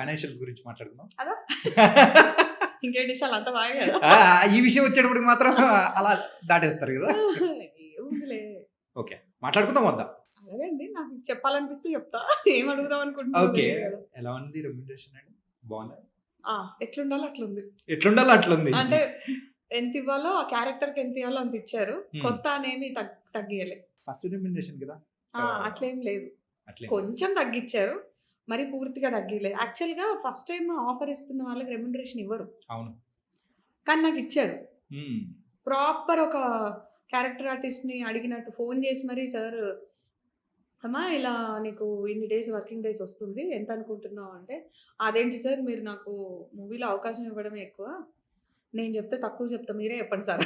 Financials గురించి మాట్లాడుకుందాం. అదా ఇంకేంటి విషయాలు అంత బాగా కదా ఈ విషయం వచ్చేటప్పటికి మాత్రం అలా దాటేస్తారు కదా. ఏముందిలే ఓకే, మాట్లాడుకుందాం వద్దా? అడగండి, నాకు చెప్పాలనిపిస్తే చెప్తా. ఏం అడుగుదాం అనుకుంటున్నా ఓకే, ఎలా ఉంది రెమ్యునరేషన్ అండి? బాగుందా? ఎట్లుండాలో అట్లుంది. ఎట్లుండాలో అట్లుంది అంటే ఎంత ఇవ్వాలో ఆ క్యారెక్టర్ కి ఎంత ఇవ్వాలో అంత ఇచ్చారు. కొత్త అనేమి తగ్గియలే. ఫస్ట్ రెమ్యునరేషన్ కదా. అట్లేం లేదు, అట్లే కొంచెం తగ్గించారు, మరి పూర్తిగా తగ్గిలేదు. యాక్చువల్గా ఫస్ట్ టైం ఆఫర్ ఇస్తున్న వాళ్ళకి రెమ్యునరేషన్ ఇవ్వరు, అవును. కానీ నాకు ఇచ్చారు. మ్మ్. ప్రాపర్ ఒక క్యారెక్టర్ ఆర్టిస్ట్ని అడిగినట్టు ఫోన్ చేసి మరీ, సార్ అమ్మా ఇలా నీకు ఇన్ని డేస్ వర్కింగ్ డేస్ వస్తుంది, ఎంత అనుకుంటున్నావు అంటే, అదేంటి సార్ మీరు నాకు మూవీలో అవకాశం ఇవ్వడమే ఎక్కువ, నేను చెప్తే తక్కువ చెప్తా, మీరే చెప్పండి సార్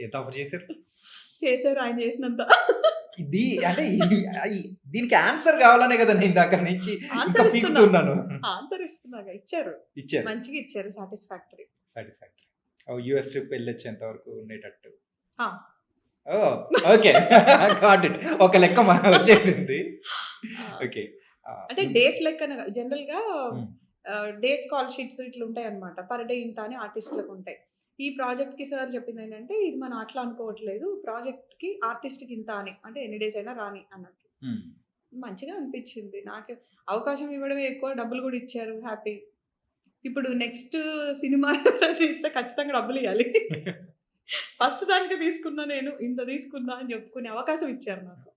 ఎంత ఆఫర్ చేశారు? చేశారు ఆయన చేసినంత. ఇది అంటే దీనికి ఆన్సర్ కావాలనే కదా నేను దగ్గర నుంచి ఇంకా ఆన్సర్ పీకుతున్నాను. ఇస్తున్నాగా ఇచ్చారు, ఇచ్చారు, మంచిగా ఇచ్చారు, సాటిస్ఫాక్టరీ. సాటిస్ఫాక్టరీ. యుఎస్ ట్రిప్ వెళ్ళొచ్చేంత వరకు ఉండేటట్టు. ఆ. ఓ ఓకే, గాట్ ఇట్. ఒక లెక్క వచ్చేసింది. ఓకే, అంటే డేస్ లెక్క జనరల్ గా డేస్ కాల్ షీట్స్ ఇట్లా ఉంటాయి అనమాట, పర్ డే ఇంత అని ఆర్టిస్టులకు ఉంటాయి. ఈ ప్రాజెక్ట్ కి సార్ చెప్పింది ఏంటంటే, ఇది మనం అట్లా అనుకోవట్లేదు, ప్రాజెక్ట్ కి ఆర్టిస్ట్ కి ఇంత అని, అంటే ఎన్ని డేస్ అయినా రాని అన్నట్టు. మంచిగా అనిపించింది నాకు. అవకాశం ఇవ్వడమే ఎక్కువ, డబ్బులు కూడా ఇచ్చారు, హ్యాపీ. ఇప్పుడు నెక్స్ట్ సినిమా ఇస్తే ఖచ్చితంగా డబ్బులు ఇవ్వాలి. ఫస్ట్ దానికి తీసుకున్నా, నేను ఇంత తీసుకున్నా అని చెప్పుకునే అవకాశం ఇచ్చారు నాకు.